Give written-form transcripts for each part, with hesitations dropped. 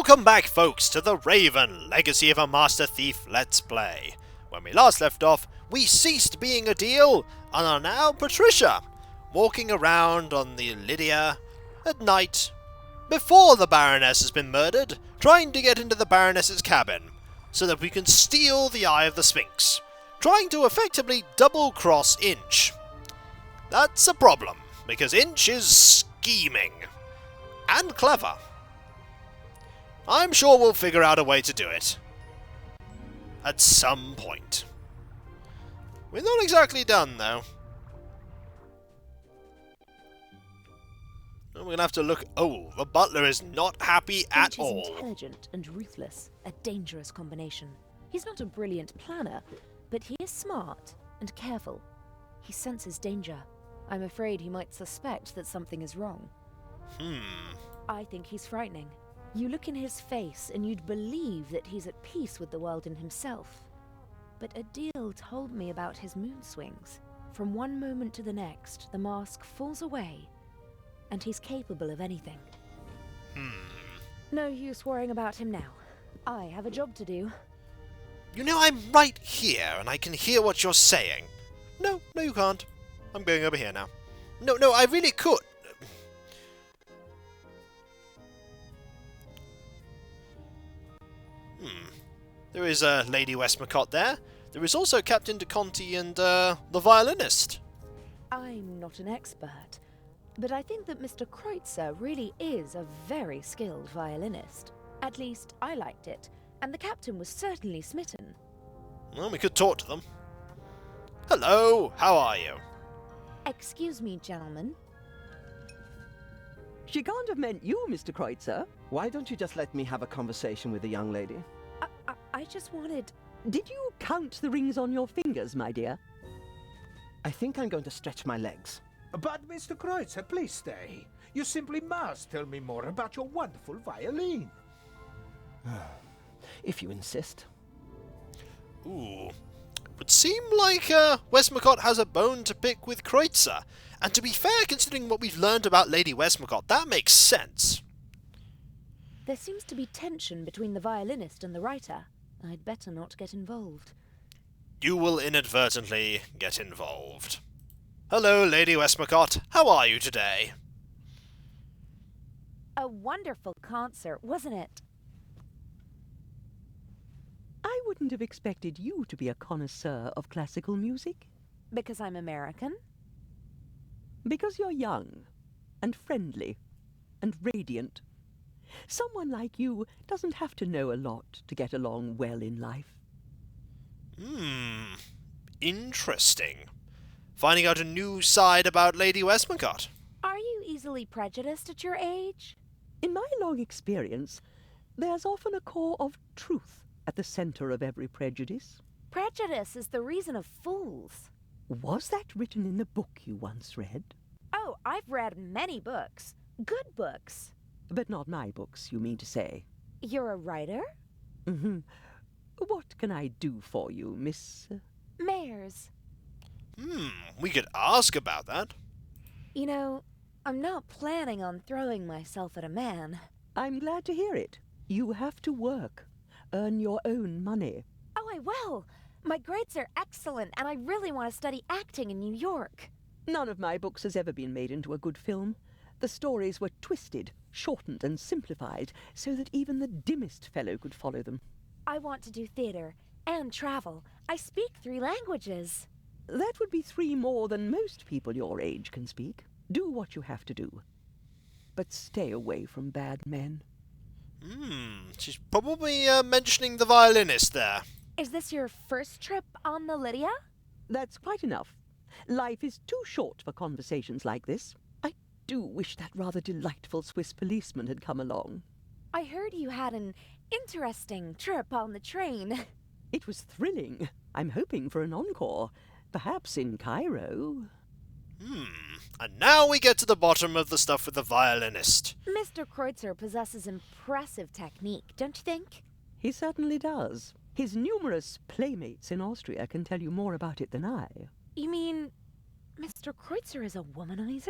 Welcome back, folks, to the Raven Legacy of a Master Thief Let's Play. When we last left off, we ceased being Adil and are now Patricia, walking around on the Lydia at night, before the Baroness has been murdered, trying to get into the Baroness's cabin, so that we can steal the Eye of the Sphinx, trying to effectively double-cross Inch. That's a problem, because Inch is scheming, and clever. I'm sure we'll figure out a way to do it. At some point. We're not exactly done, though. We're going to have to look... Oh, the butler is not happy at all. He's intelligent and ruthless, a dangerous combination. He's not a brilliant planner, but he is smart and careful. He senses danger. I'm afraid he might suspect that something is wrong. I think he's frightening. You look in his face and you'd believe that he's at peace with the world and himself. But Adil told me about his moon swings. From one moment to the next, the mask falls away, and he's capable of anything. No use worrying about him now. I have a job to do. You know, I'm right here, and I can hear what you're saying. No, you can't. I'm going over here now. No, I really could. There is Lady Westmacott there. There is also Captain de Conti and the violinist. I'm not an expert, but I think that Mr. Kreutzer really is a very skilled violinist. At least, I liked it, and the captain was certainly smitten. Well, we could talk to them. Hello, how are you? Excuse me, gentlemen. She can't have meant you, Mr. Kreutzer. Why don't you just let me have a conversation with the young lady? I just wanted... Did you count the rings on your fingers, my dear? I think I'm going to stretch my legs. But, Mr. Kreutzer, please stay. You simply must tell me more about your wonderful violin. If you insist. Ooh. Would seem like Westmacott has a bone to pick with Kreutzer. And to be fair, considering what we've learned about Lady Westmacott, that makes sense. There seems to be tension between the violinist and the writer. I'd better not get involved. You will inadvertently get involved. Hello, Lady Westmacott. How are you today? A wonderful concert, wasn't it? I wouldn't have expected you to be a connoisseur of classical music. Because I'm American? Because you're young, and friendly, and radiant. Someone like you doesn't have to know a lot to get along well in life. Interesting. Finding out a new side about Lady Westmacott. Are you easily prejudiced at your age? In my long experience, there's often a core of truth at the center of every prejudice. Prejudice is the reason of fools. Was that written in the book you once read? Oh, I've read many books. Good books. But not my books, you mean to say? You're a writer? Mm-hmm. What can I do for you, Miss... Mayors. We could ask about that. You know, I'm not planning on throwing myself at a man. I'm glad to hear it. You have to work. Earn your own money. Oh, I will. My grades are excellent, and I really want to study acting in New York. None of my books has ever been made into a good film. The stories were twisted, shortened, and simplified, so that even the dimmest fellow could follow them. I want to do theater and travel. I speak 3 languages. That would be 3 more than most people your age can speak. Do what you have to do. But stay away from bad men. She's probably mentioning the violinist there. Is this your first trip on the Lydia? That's quite enough. Life is too short for conversations like this. I do wish that rather delightful Swiss policeman had come along. I heard you had an interesting trip on the train. It was thrilling. I'm hoping for an encore. Perhaps in Cairo. And now we get to the bottom of the stuff with the violinist. Mr. Kreutzer possesses impressive technique, don't you think? He certainly does. His numerous playmates in Austria can tell you more about it than I. You mean Mr. Kreutzer is a womanizer?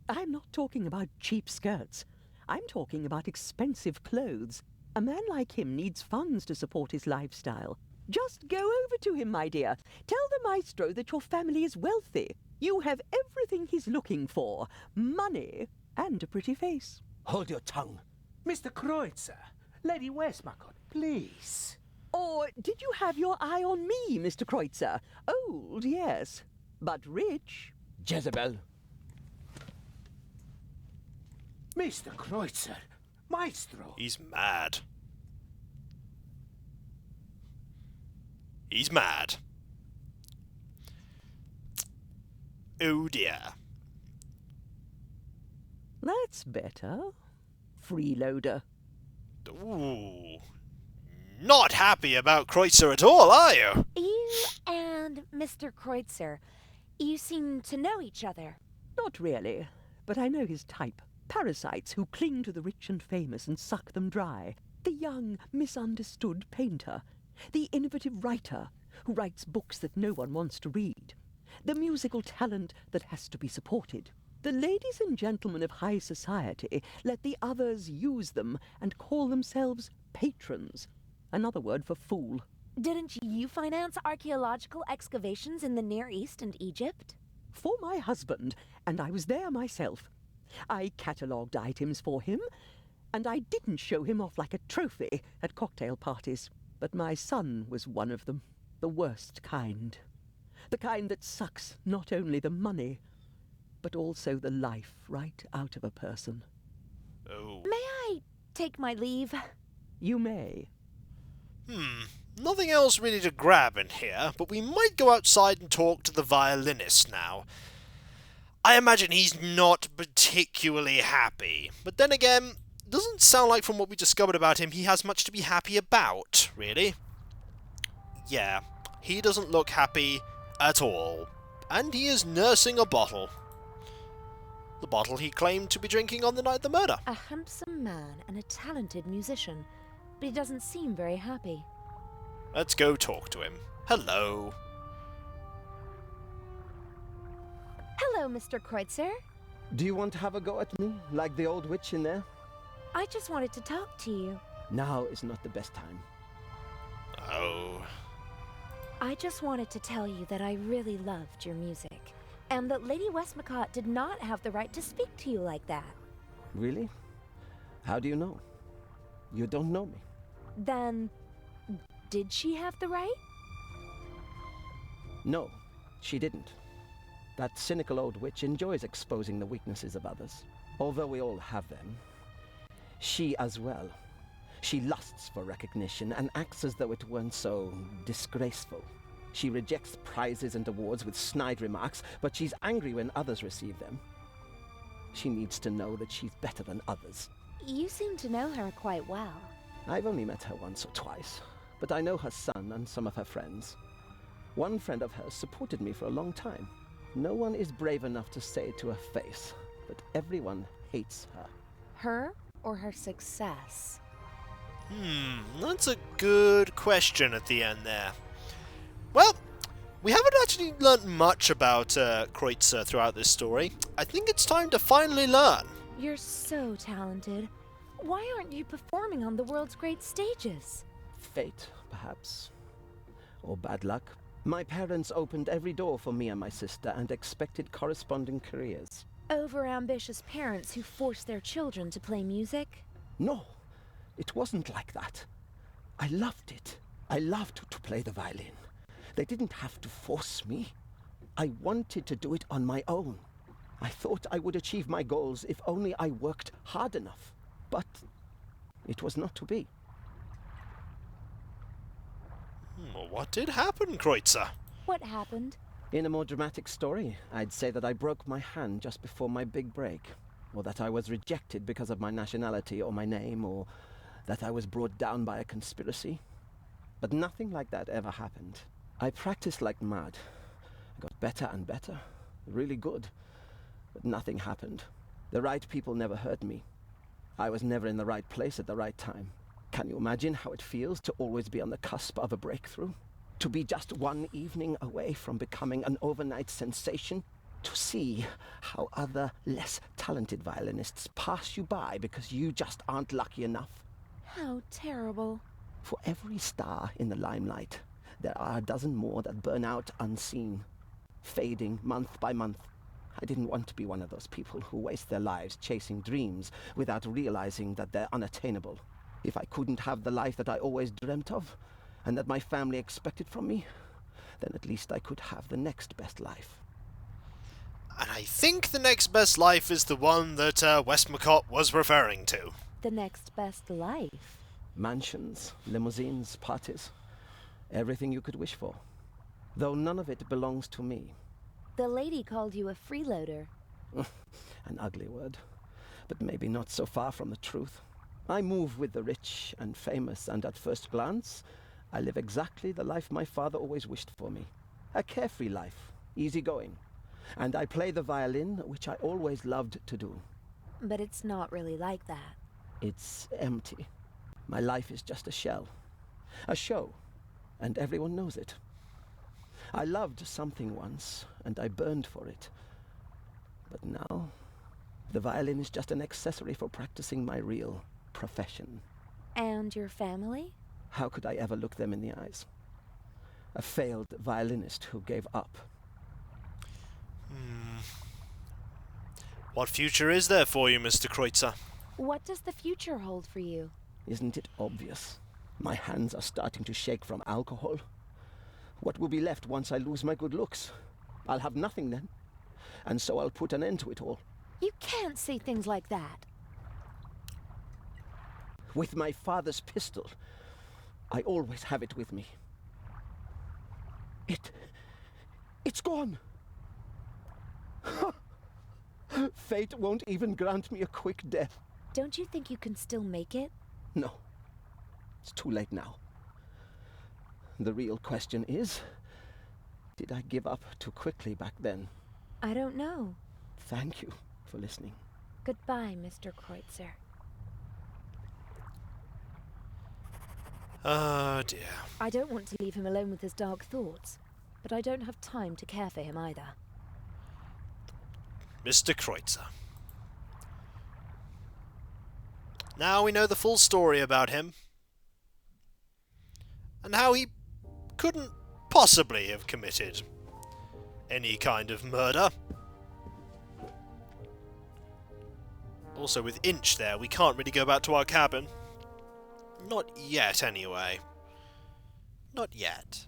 I'm not talking about cheap skirts. I'm talking about expensive clothes. A man like him needs funds to support his lifestyle. Just go over to him, my dear. Tell the maestro that your family is wealthy. You have everything he's looking for. Money and a pretty face. Hold your tongue. Mr. Kreutzer, Lady Westmacott, please. Or did you have your eye on me, Mr. Kreutzer? Old, yes, but rich. Jezebel. Mr. Kreutzer, Maestro. He's mad. He's mad. Oh dear. That's better. Freeloader. Ooh. Not happy about Kreutzer at all, are you? You and Mr. Kreutzer, you seem to know each other. Not really, but I know his type. Parasites who cling to the rich and famous and suck them dry. The young, misunderstood painter. The innovative writer who writes books that no one wants to read. The musical talent that has to be supported. The ladies and gentlemen of high society let the others use them and call themselves patrons. Another word for fool. Didn't you finance archaeological excavations in the Near East and Egypt? For my husband, and I was there myself. I catalogued items for him, and I didn't show him off like a trophy at cocktail parties. But my son was one of them, the worst kind. The kind that sucks not only the money, but also the life right out of a person. Oh. May I take my leave? You may. Nothing else really to grab in here, but we might go outside and talk to the violinist now. I imagine he's not particularly happy, but then again, doesn't sound like from what we discovered about him he has much to be happy about, really. Yeah, he doesn't look happy at all, and he is nursing a bottle. The bottle he claimed to be drinking on the night of the murder. A handsome man and a talented musician, but he doesn't seem very happy. Let's go talk to him. Hello. Hello, Mr. Kreutzer. Do you want to have a go at me, like the old witch in there? I just wanted to talk to you. Now is not the best time. Oh. I just wanted to tell you that I really loved your music, and that Lady Westmacott did not have the right to speak to you like that. Really? How do you know? You don't know me. Then, did she have the right? No, she didn't. That cynical old witch enjoys exposing the weaknesses of others. Although we all have them. She as well. She lusts for recognition and acts as though it weren't so disgraceful. She rejects prizes and awards with snide remarks, but she's angry when others receive them. She needs to know that she's better than others. You seem to know her quite well. I've only met her once or twice, but I know her son and some of her friends. One friend of hers supported me for a long time. No one is brave enough to say it to her face, but everyone hates her. Her or her success? That's a good question at the end there. Well, we haven't actually learnt much about Kreutzer throughout this story. I think it's time to finally learn. You're so talented. Why aren't you performing on the world's great stages? Fate, perhaps. Or bad luck. My parents opened every door for me and my sister and expected corresponding careers. Overambitious parents who force their children to play music? No, it wasn't like that. I loved it. I loved to play the violin. They didn't have to force me. I wanted to do it on my own. I thought I would achieve my goals if only I worked hard enough. But it was not to be. Well, what did happen, Kreutzer? What happened? In a more dramatic story, I'd say that I broke my hand just before my big break. Or that I was rejected because of my nationality or my name, or that I was brought down by a conspiracy. But nothing like that ever happened. I practiced like mad. I got better and better. Really good. But nothing happened. The right people never heard me. I was never in the right place at the right time. Can you imagine how it feels to always be on the cusp of a breakthrough? To be just one evening away from becoming an overnight sensation? To see how other, less talented violinists pass you by because you just aren't lucky enough? How terrible. For every star in the limelight, there are a dozen more that burn out unseen, fading month by month. I didn't want to be one of those people who waste their lives chasing dreams without realizing that they're unattainable. If I couldn't have the life that I always dreamt of, and that my family expected from me, then at least I could have the next best life. And I think the next best life is the one that Westmacott was referring to. The next best life? Mansions, limousines, parties. Everything you could wish for. Though none of it belongs to me. The lady called you a freeloader. An ugly word, but maybe not so far from the truth. I move with the rich and famous, and at first glance, I live exactly the life my father always wished for me. A carefree life, easygoing. And I play the violin, which I always loved to do. But it's not really like that. It's empty. My life is just a shell. A show, and everyone knows it. I loved something once, and I burned for it. But now, the violin is just an accessory for practicing my real profession. And your family? How could I ever look them in the eyes? A failed violinist who gave up. What future is there for you, Mr. Kreutzer? What does the future hold for you? Isn't it obvious? My hands are starting to shake from alcohol. What will be left once I lose my good looks? I'll have nothing then. And so I'll put an end to it all. You can't say things like that. With my father's pistol, I always have it with me. It's gone! Fate won't even grant me a quick death. Don't you think you can still make it? No. It's too late now. The real question is, did I give up too quickly back then? I don't know. Thank you for listening. Goodbye, Mr. Kreutzer. Oh dear. I don't want to leave him alone with his dark thoughts, but I don't have time to care for him either. Mr. Kreutzer. Now we know the full story about him. And how he couldn't possibly have committed any kind of murder. Also, with Inch there, we can't really go back to our cabin. Not yet, anyway. Not yet.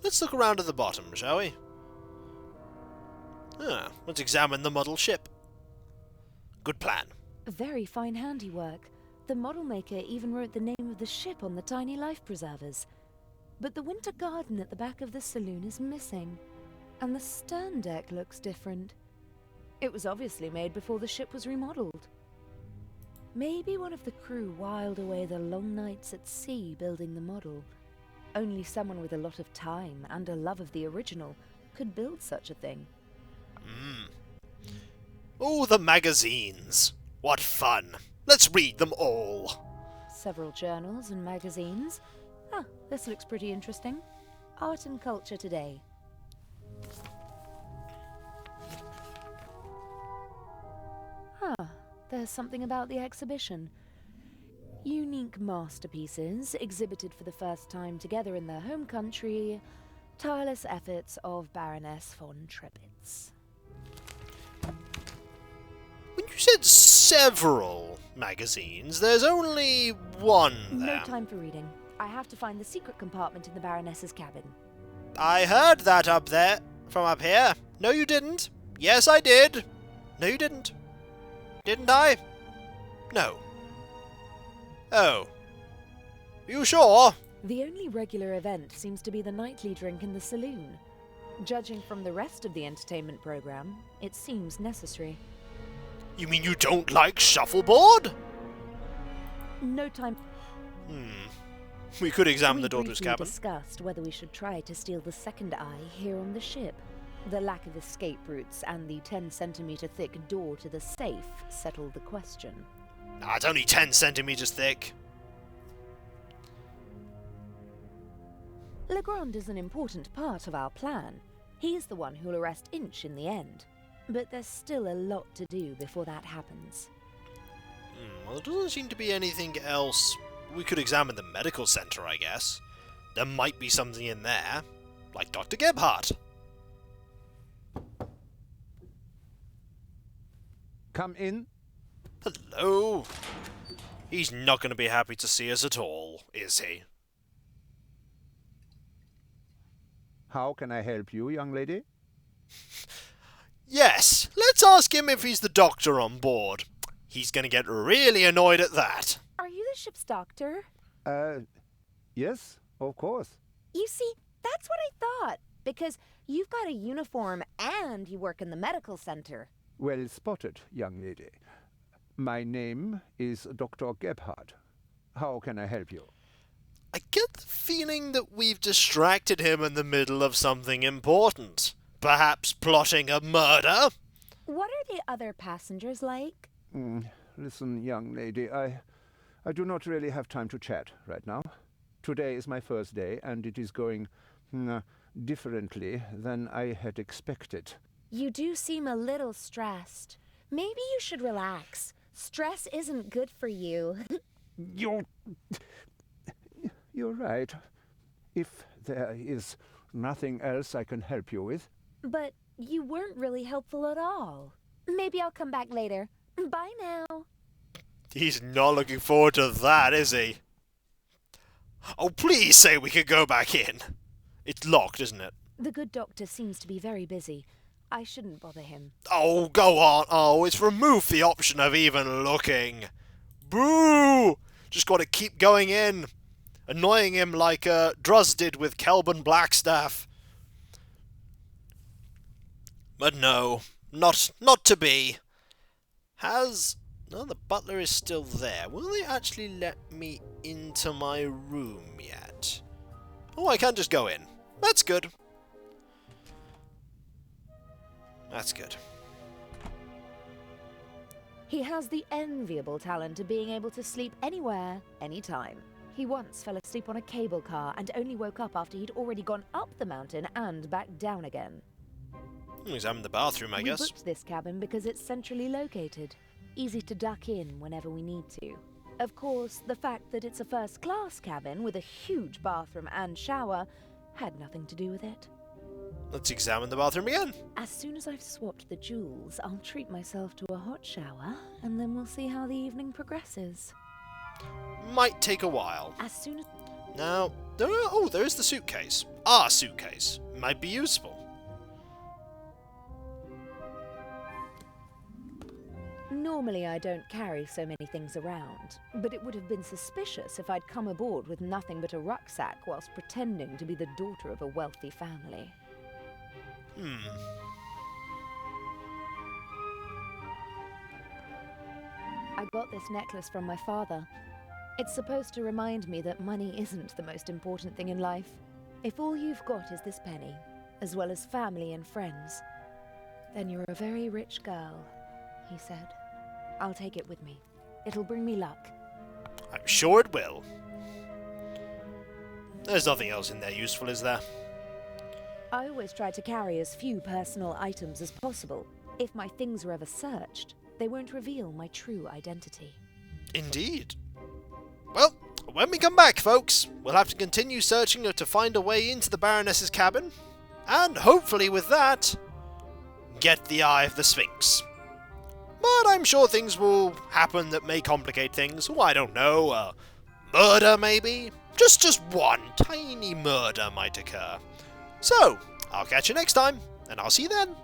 Let's look around at the bottom, shall we? Let's examine the model ship. Good plan. Very fine handiwork. The model maker even wrote the name of the ship on the tiny life preservers. But the winter garden at the back of the saloon is missing, and the stern deck looks different. It was obviously made before the ship was remodeled. Maybe one of the crew whiled away the long nights at sea building the model. Only someone with a lot of time and a love of the original could build such a thing. Oh, the magazines. What fun. Let's read them all. Several journals and magazines. Ah, this looks pretty interesting. Art and Culture Today. There's something about the exhibition. Unique masterpieces exhibited for the first time together in their home country. Tireless efforts of Baroness von Trebitz. When you said several magazines, there's only one there. No time for reading. I have to find the secret compartment in the Baroness's cabin. I heard that up there, from up here. No, you didn't. Yes, I did. No, you didn't. Didn't I? No. Oh. You sure? The only regular event seems to be the nightly drink in the saloon. Judging from the rest of the entertainment program, it seems necessary. You mean you don't like shuffleboard? No time. We could examine We the daughter's briefly cabin. discussed whether we should try to steal the second eye here on the ship. The lack of escape routes and the 10-centimeter thick door to the safe settled the question. It's only 10 centimeters thick. Legrand is an important part of our plan. He's the one who'll arrest Inch in the end. But there's still a lot to do before that happens. Well, there doesn't seem to be anything else. We could examine the medical center, I guess. There might be something in there, like Dr. Gebhardt. Come in. Hello? He's not going to be happy to see us at all, is he? How can I help you, young lady? Yes, let's ask him if he's the doctor on board. He's going to get really annoyed at that. Are you the ship's doctor? Yes, of course. You see, that's what I thought. Because you've got a uniform and you work in the medical center. Well spotted, young lady. My name is Dr. Gebhardt. How can I help you? I get the feeling that we've distracted him in the middle of something important. Perhaps plotting a murder? What are the other passengers like? Listen, young lady, I do not really have time to chat right now. Today is my first day, and it is going differently than I had expected. You do seem a little stressed. Maybe you should relax. Stress isn't good for you. You're right. If there is nothing else I can help you with. But you weren't really helpful at all. Maybe I'll come back later. Bye now. He's not looking forward to that, is he? Oh, please say we could go back in. It's locked, isn't it? The good doctor seems to be very busy. I shouldn't bother him. Oh, go on. Oh, it's removed the option of even looking. Boo! Just got to keep going in. Annoying him like Druz did with Kelban Blackstaff. But no, not to be. No, the butler is still there. Will they actually let me into my room yet? Oh, I can just go in. That's good. That's good. He has the enviable talent of being able to sleep anywhere, anytime. He once fell asleep on a cable car and only woke up after he'd already gone up the mountain and back down again. Examine the bathroom, I guess. We booked this cabin because it's centrally located. Easy to duck in whenever we need to. Of course, the fact that it's a first-class cabin with a huge bathroom and shower had nothing to do with it. Let's examine the bathroom again. As soon as I've swapped the jewels, I'll treat myself to a hot shower, and then we'll see how the evening progresses. Might take a while. As soon as... Now, there's the suitcase. Our suitcase. Might be useful. Normally I don't carry so many things around, but it would have been suspicious if I'd come aboard with nothing but a rucksack whilst pretending to be the daughter of a wealthy family. I got this necklace from my father. It's supposed to remind me that money isn't the most important thing in life. If all you've got is this penny, as well as family and friends, then you're a very rich girl, he said. I'll take it with me. It'll bring me luck. I'm sure it will. There's nothing else in there useful, is there? I always try to carry as few personal items as possible. If my things are ever searched, they won't reveal my true identity. Indeed. Well, when we come back, folks, we'll have to continue searching to find a way into the Baroness's cabin, and hopefully with that, get the Eye of the Sphinx. But I'm sure things will happen that may complicate things. Oh, I don't know, murder maybe? Just one tiny murder might occur. So, I'll catch you next time, and I'll see you then.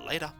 Later.